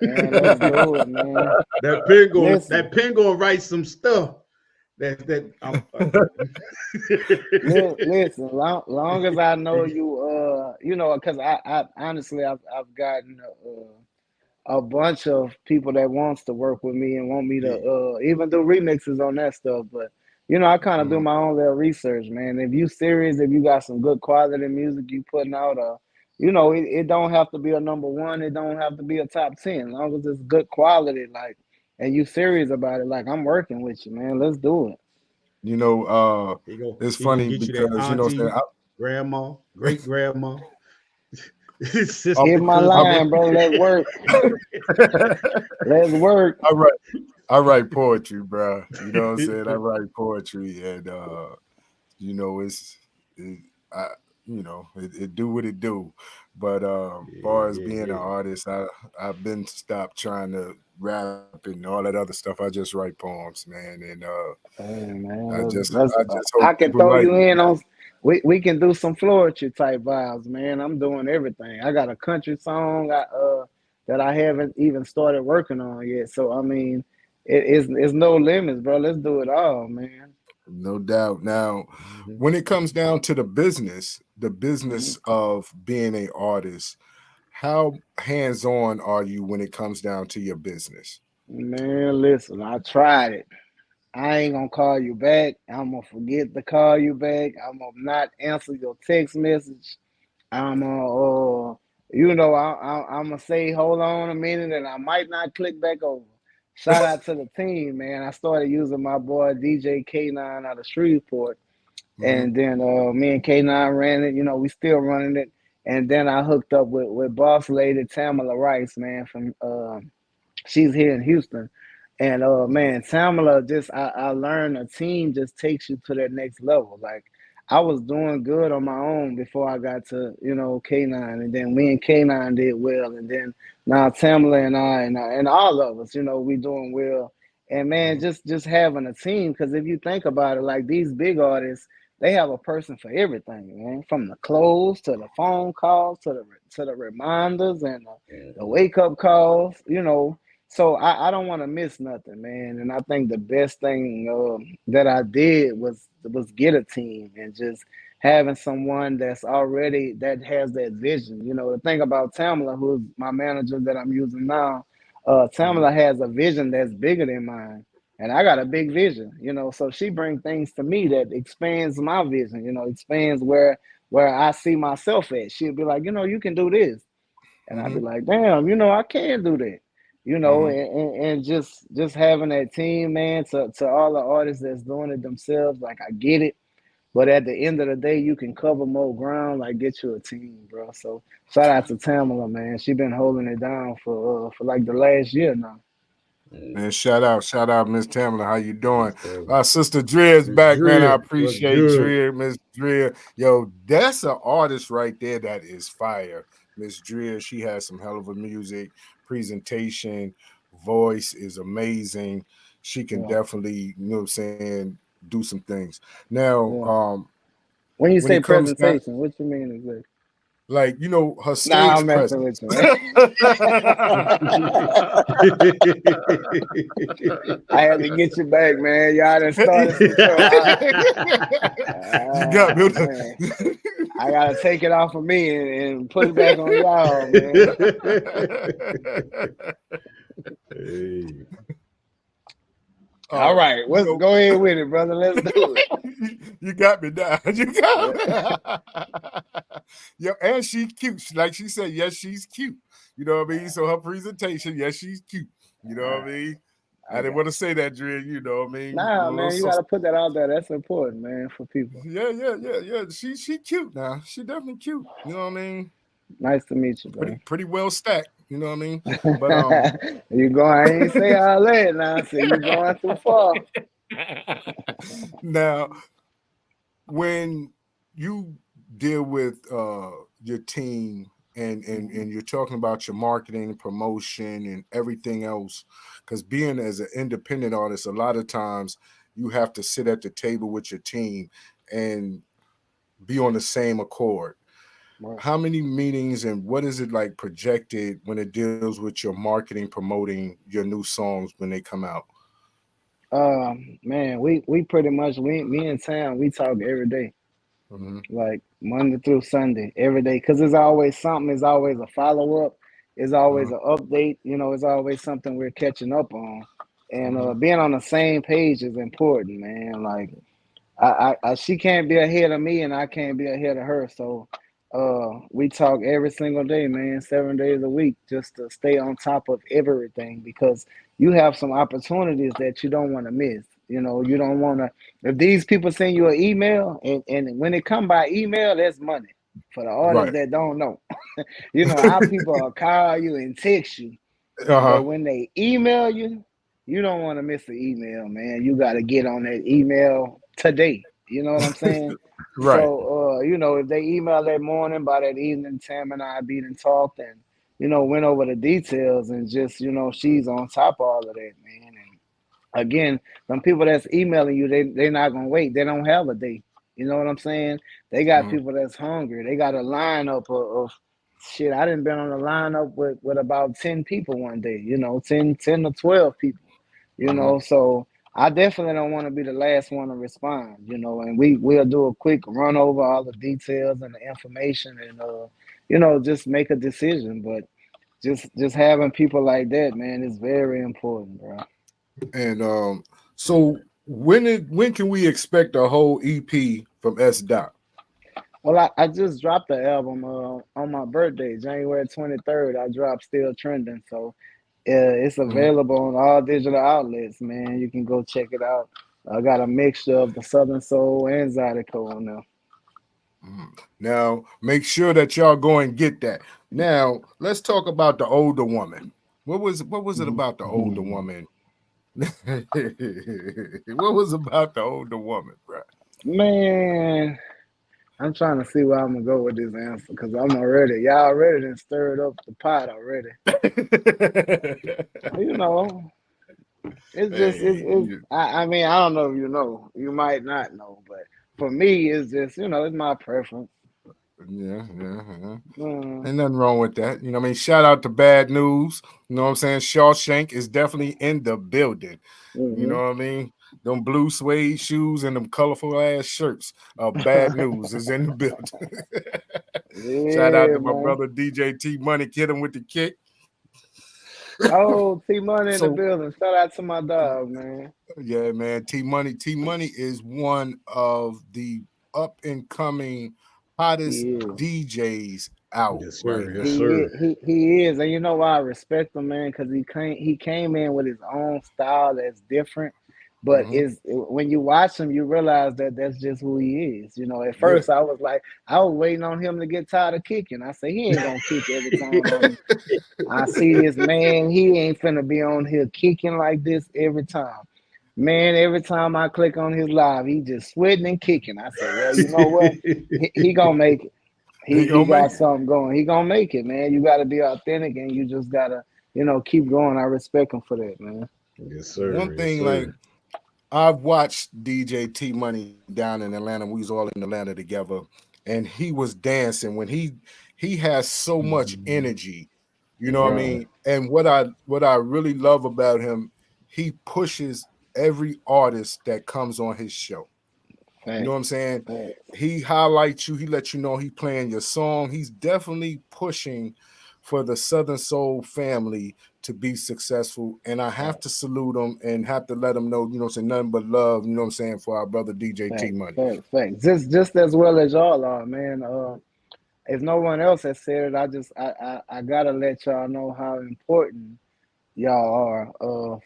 Man, let's do it, man. That Listen, pen gonna write some stuff. listen. Long as I know you, because I honestly, I've gotten a bunch of people that wants to work with me and want me to Yeah. even do remixes on that stuff. But I kind of do Mhm. my own little research, man. If you serious, if you got some good quality music you putting out, it don't have to be a number one. It don't have to be a top 10. As long as it's good quality, like, and you serious about it, like I'm working with you, man. Let's do it. You know, it's He gonna funny get you that because auntie, grandma, great grandma, sister, Hit my I, cousin. line, bro. Let's work. Let's work. I write I write poetry, bro. You know what I'm saying? I write poetry, and it's it, I it do what it do. But far as being an Yeah. artist, I've been stopped trying to rap and all that other stuff. I just write poems, man, and Hey man, I let's, just let's I just hope I can people throw like you it. in on. We can do some Floetry type vibes, man. I'm doing everything. I got a country song that I haven't even started working on yet. So I mean, it's no limits, bro. Let's do it all, man. No doubt. Now, Mhm. when it comes down to the Mhm. business of being an artist, how hands-on are you when it comes down to your business? Man, listen, I tried it. I ain't gonna call you back. I'm gonna forget to call you back. I'm gonna not answer your text message. I'm I'm gonna say, hold on a minute, and I might not click back over. Shout out to the team, man. I started using my boy DJ K9 out of Shreveport, Hmm. and then me and K9 ran it. We still running it, and then I hooked up with boss lady Tamala Rice, man, from she's here in Houston. And man, Tamala just I learned a team just takes you to that next level. Like I was doing good on my own before I got to, K9, and then me and K9 did well, and then now Tamala and and all of us, we doing well. And man, Hmm. just having a team, because if you think about it, like these big artists, they have a person for everything, man. From the clothes to the phone calls to the reminders and the Mhm. wake up calls, so I don't want to miss nothing, man. And I think the best thing that I did was get a team and just having someone that has that vision. The thing about Tamala, who's my manager that I'm using now, Hmm. Tamala has a vision that's bigger than mine. And I got a big vision, so she brings things to me that expands my vision, expands where I see myself at. She'll be like, you can do this. And I'd Hmm. be like, damn, I can do that. Hmm. And just having that team, man, to all the artists that's doing it themselves, like I get it. But at the end of the day, you can cover more ground, like get you a team, bro. So shout out to Tamala, man. She been holding it down for like the last year now. Man, Mhm. shout out, Miss Tamla. How you doing? Yes, sir. Sister Drea's Miss back, man. I Drea, what's appreciate good? Drea, Miss Drea. Yo, that's an artist right there that is fire. Miss Drea, she has some hell of a music, presentation, voice is amazing. She can Yeah, definitely, you know what I'm saying, do some things. Now, yeah. When you when say it comes down, presentation, what you mean exactly? like, her Nah, I'm stage messing with presence. you, man. I had to get you back, man. Y'all done started some trouble. You got me. Man. I gotta take it off of me and put it back on y'all, man. Hey. All right, You know, go ahead with it, brother. Let's do it. you got me now. You got me. Yeah, and she's cute. Like she said, yes, she's cute. You know what I mean? So her presentation, yes, she's cute. You know what I mean? I didn't want to say that, Dre. You know what I mean? Nah, man, you gotta put that out there. That's important, man, for people. Yeah. She cute now. She definitely cute. You know what I mean? Nice to meet you, bro. Pretty well stacked. You know what I mean? But you going? I ain't say all that now. So you going too far. Now, when you deal with your team and you're talking about your marketing, promotion, and everything else, because being as an independent artist, a lot of times you have to sit at the table with your team and be on the same accord. Right. How many meetings and what is it like projected when it deals with your marketing, promoting your new songs when they come out? Man, we pretty much me and Tam, we talk every day. Like Monday through Sunday, every day, because it's always something. It's always a follow up. It's always an update. You know, it's always something we're catching up on, and being on the same page is important, man. Like, I she can't be ahead of me, and I can't be ahead of her. So, we talk every single day, man, 7 days a week, just to stay on top of everything, because you have some opportunities that you don't want to miss. You know, you don't want to. If these people send you an email, and when it come by email, that's money for the artists that don't know. You know, our people will call you and text you, but when they email you, you don't want to miss the email, man. You got to get on that email today. You know what I'm saying? Right. So, you know, if they email that morning, by that evening, Tam and I beat and talked and, you know, went over the details, and just, you know, she's on top of all of that, man. And again, some people that's emailing you, they're not going to wait. They don't have a day. You know what I'm saying? They got people that's hungry. They got a lineup of shit. I done been on a lineup with about 10 people one day, you know, 10 to 12 people, you know. So I definitely don't want to be the last one to respond, you know, and we'll do a quick run over all the details and the information, and you know, just make a decision. But just having people like that, man, is very important, bro. And so when can we expect a whole EP from S Dott? Well, I just dropped the album on my birthday, January 23rd. I dropped Still Trending. So it's available on all digital outlets, man. You can go check it out. I got a mixture of the Southern Soul and Zydeco on there. Now, make sure that y'all go and get that. Now, let's talk about the older woman. What was it about the older woman? What was about the older woman, bro? Man, I'm trying to see where I'm gonna go with this answer, because y'all already done stirred up the pot already. You know, it's just I mean, I don't know if you know, you might not know, but for me, it's just, you know, it's my preference. Yeah. Ain't nothing wrong with that. You know what I mean? Shout out to Bad News. You know what I'm saying? Shawshank is definitely in the building. You know what I mean? Them blue suede shoes and them colorful ass shirts. Bad News is in the building. Shout out to my brother DJ T Money, Kid him with the kick. Oh, T Money in the building. Shout out to my dog, man. Yeah, man. T Money is one of the up and coming hottest DJs out. Yes, sir. Right Yes, sir. He is, and you know why I respect him, man, because he came in with his own style that's different. But is when you watch him, you realize that that's just who he is. You know, at first I was waiting on him to get tired of kicking. I said, he ain't gonna kick every time I see this man. He ain't finna be on here kicking like this every time. Man, every time I click on his live, he just sweating and kicking. I said, well, you know what? He gonna make it. He got something going. He gonna make it, man. You gotta be authentic, and you just gotta, you know, keep going. I respect him for that, man. Yes, sir. One thing, like, I've watched DJ T Money down in Atlanta. We was all in Atlanta together, and he was dancing when he has so much energy. You know what I mean? And what I really love about him, he pushes every artist that comes on his show. You know what I'm saying? He highlights you. He lets you know he playing your song. He's definitely pushing for the Southern Soul family to be successful. And I have to salute him and have to let him know, you know what I'm saying, nothing but love, you know what I'm saying, for our brother DJ T Money. Thanks. Just as well as y'all are, man. If no one else has said it, I gotta let y'all know how important y'all are.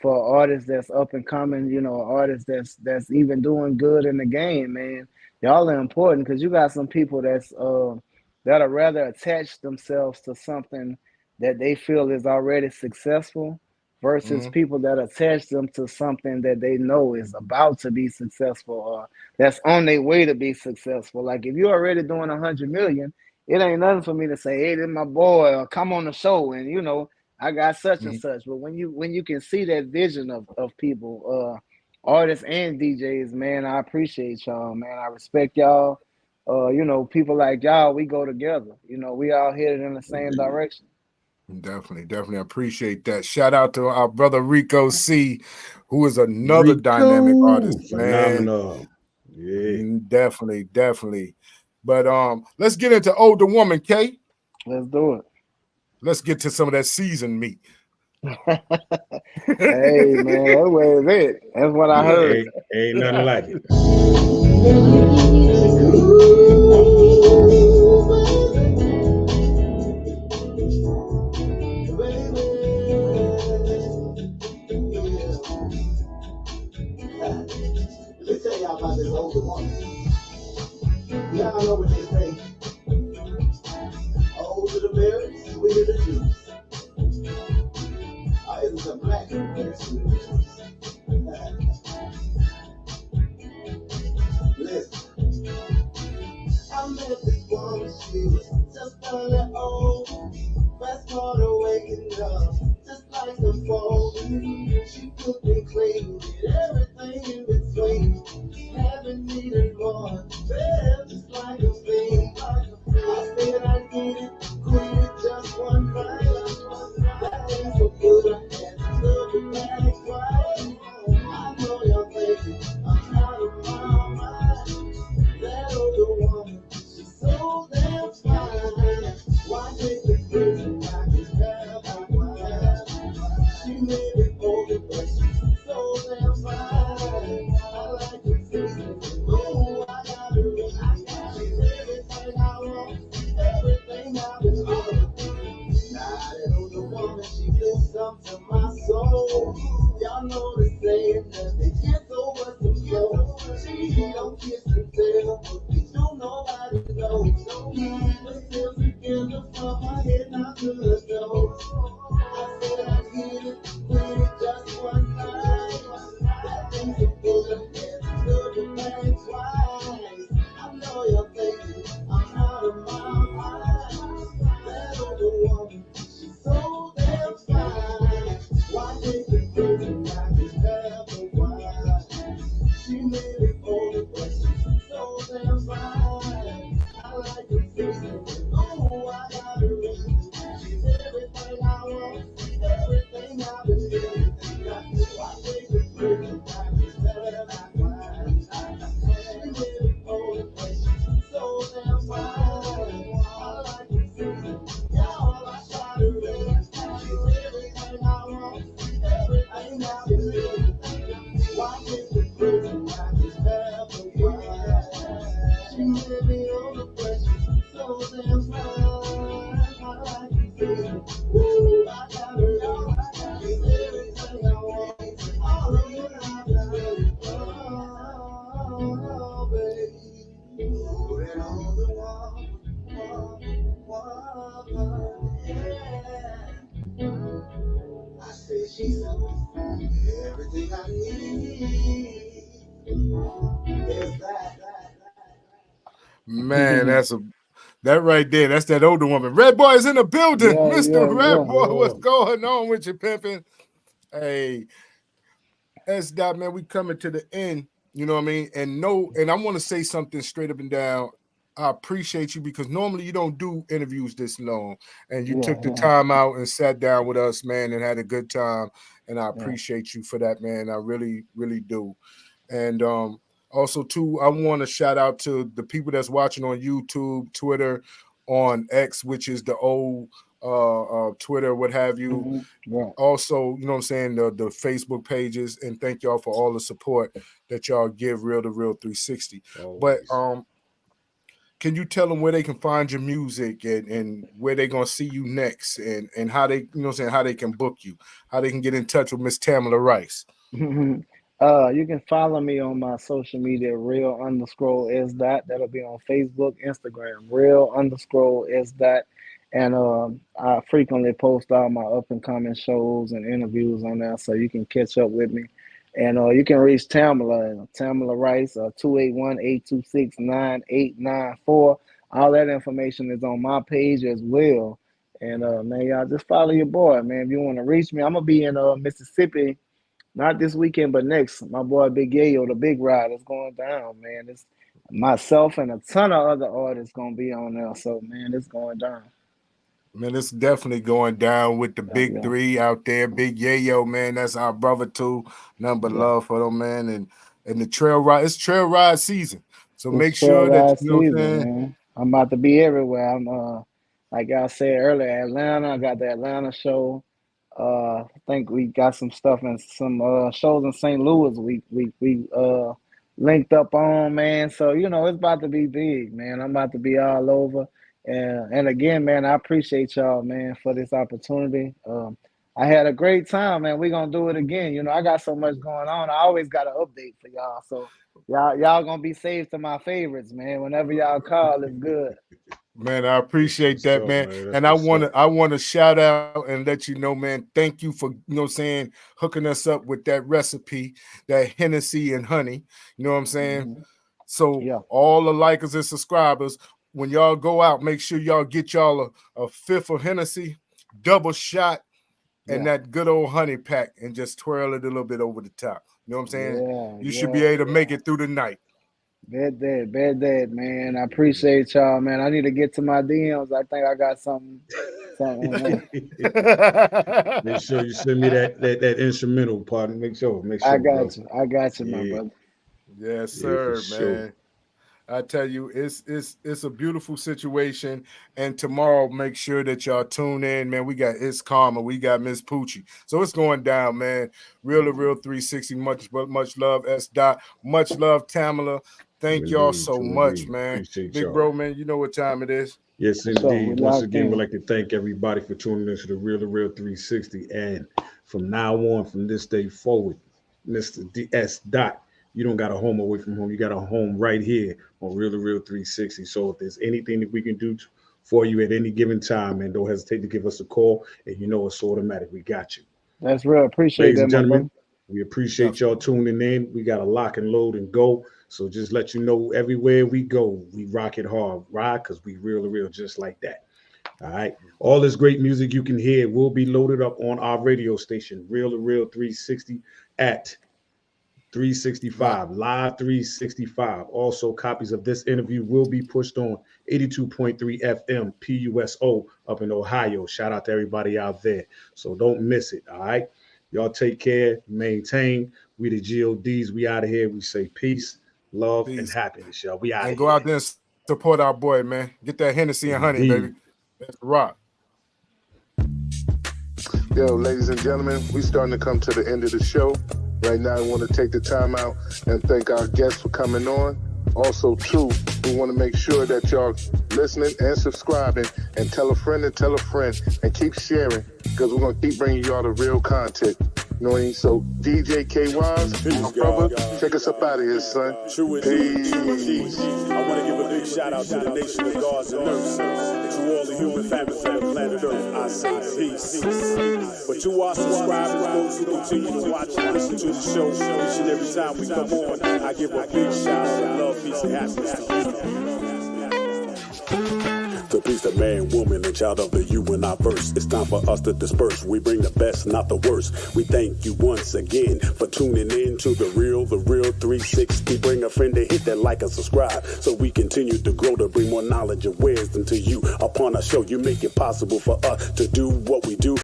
For artists that's up and coming, artists that's even doing good in the game, man. Y'all are important because you got some people that'll rather attach themselves to something that they feel is already successful versus Mhm. people that attach them to something that they know is about to be successful or that's on their way to be successful. Like if you're already doing 100 million, it ain't nothing for me to say, hey, this my boy, or come on the show, and I got such and Mhm. such. But when you can see that vision of people, artists and DJs, man, I appreciate y'all, man. I respect y'all. People like y'all, we go together. We all headed in the same direction. Definitely appreciate that. Shout out to our brother Rico C, who is another dynamic Rico, artist, man. phenomenal. Yeah. Definitely. But let's get into Older Woman, K. Let's do it. Let's get to some of that seasoned meat. Hey, man, that's where it's at. That's what I Yeah, heard. ain't nothing like it. Let me tell y'all about this older woman. Y'all know what they say. Old to the berry, sweet to the juice. Oh, it's a black berry, sweet to the juice. Listen. I met this woman, she was just kinda old. Fast forward waking up, just like the phone. She cooked and cleaned, did everything in between. Haven't needed more, felt just like a fiend. I said I get it, quit it just one night. That thing so good, I had to love it back twice. I know y'all thinking I'm out of my mind. That older woman, she's so damn fine. Why take the prison? I can have my wife. She may be older, but she's so damn fine. I like her face, oh, I got her in. She's everything I want, everything I've been wanting. Now that older woman, she does something to my soul. Y'all know the saying that they can't go but some flow. She don't kiss and tell, but we don't nobody know. But still together from my head now to the toes. I said I get it, quit it just one night. That thing's so good, I had to do the thing twice. I know you're thinking I'm out of my mind. That older woman, she's so damn fine. Why take the prison? I can have a wife. She may be older, but she's so damn fine. I like her face, and oh, I got her in. She's everything I want, everything I've been needing. Why take the prison? I can have a wife. She may be older, but she's so damn fine. I like her face, and y'all, I got her in. She's everything I want, everything I've been needing. Why take the prison? I can have a wife. She may be older, but she's so damn fine. I like her face. Woo, I got her all. She's everything I want. All of you I've been waiting for, baby. Ooh, that older woman, yeah. I say she's everything I need. Is that. Man, that right there. That's that older woman. Red Boy is in the building. Yeah, Mr. yeah, Red yeah. Boy, what's going on with you, pimping? Hey, S Dott, man, we coming to the end. You know what I mean? And I want to say something straight up and down. I appreciate you because normally you don't do interviews this long, and you took the Yeah, time out and sat down with us, man, and had a good time. And I yeah. appreciate you for that, man. I really, really do. And also, too, I want to shout out to the people that's watching on YouTube, Twitter, on X, which is the old Twitter, what have you. Mm-hmm. Yeah. Also, you know what I'm saying, the Facebook pages, and thank y'all for all the support that y'all give Real to Real 360. But Always. can you tell them where they can find your music and where they're gonna see you next and how they, how they can book you, how they can get in touch with Miss Tamala Rice? You can follow me on my social media, Real_S Dott. That'll be on Facebook, Instagram, Real_S Dott. And I frequently post all my up and coming shows and interviews on there, so you can catch up with me. And you can reach Tamala Rice, 281-826-9894. All that information is on my page as well. And man, y'all just follow your boy, man. If you want to reach me, I'm gonna be in Mississippi, not this weekend, but next. My boy Big Yayo, the Big Ride, is going down, man. It's myself and a ton of other artists gonna be on there. So man, it's going down. Man, it's definitely going down with the big three out there. Big Yayo, man, that's our brother too. Nothing but love for them, man. And the trail ride, it's trail ride season. So make sure that man. I'm about to be everywhere. I'm like I said earlier, Atlanta. I got the Atlanta show. I think we got some stuff and some shows in St. Louis. We linked up on, man. So it's about to be big, man. I'm about to be all over. And again, man, I appreciate y'all, man, for this opportunity. I had a great time, man. We're gonna do it again. I got so much going on. I always got an update for y'all. So y'all gonna be saved to my favorites, man. Whenever y'all call, it's good. Man, I appreciate that, man. And I want to shout out and let you know, man, thank you for, hooking us up with that recipe, that Hennessy and honey. You know what I'm saying? Mm-hmm. So all the likers and subscribers, when y'all go out, make sure y'all get y'all a fifth of Hennessy, double shot, and that good old honey pack, and just twirl it a little bit over the top. You know what I'm saying? You should be able to make it through the night. Bad dad, man. I appreciate y'all, man. I need to get to my DMs. I think I got something. Make sure you send me that instrumental part. Make sure. I got you, my brother. Yes, sir, man. Sure. I tell you, it's a beautiful situation. And tomorrow, make sure that y'all tune in, man. We got It's Karma, we got Miss Poochie. So it's going down, man. Real2reel360, much love, S Dott. Much love, Tamala. Thank y'all so much, man. Big bro, man, you know what time it is. Yes, indeed. Once again, we'd like to thank everybody for tuning in to the Real2reel360. And from now on, from this day forward, Mr. S Dott, you don't got a home away from home. You got a home right here on Real2reel360. So if there's anything that we can do for you at any given time, man, don't hesitate to give us a call. And it's automatic. We got you. That's real. Appreciate Ladies that, and gentlemen. We appreciate y'all tuning in. We got to lock and load and go. So just let you know, everywhere we go, we rock it hard. Ride, because we real to real just like that. All right. All this great music you can hear will be loaded up on our radio station, Real2reel360 at 365, live 365. Also, copies of this interview will be pushed on 82.3 FM PUSO up in Ohio. Shout out to everybody out there. So don't miss it. All right. Y'all take care, maintain. We the GODs. We out of here. We say peace, love, and happiness, y'all. We out of here. And go out there and support our boy, man. Get that Hennessy and honey, baby. That's the rock. Yo, ladies and gentlemen, we starting to come to the end of the show. Right now, I want to take the time out and thank our guests for coming on. Also, too, we want to make sure that y'all listening and subscribing, and tell a friend and keep sharing, because we're going to keep bringing y'all the real content. You know what I mean? So, DJ K-Wise, my brother, take us up out of here, son. Peace. I want to give a big shout out to the nation of gods and earth. To all the human families on the planet Earth, I say peace. But to our subscribers, those who continue to watch and listen to the show each and every time we come on, I give a big shout out of love, peace, and happiness to you. To peace, the man, woman, and child of the you and I verse. It's time for us to disperse. We bring the best, not the worst. We thank you once again for tuning in to the Real2reel360. Bring a friend to hit that like and subscribe, so we continue to grow, to bring more knowledge and wisdom to you upon our show. You make it possible for us to do what we do.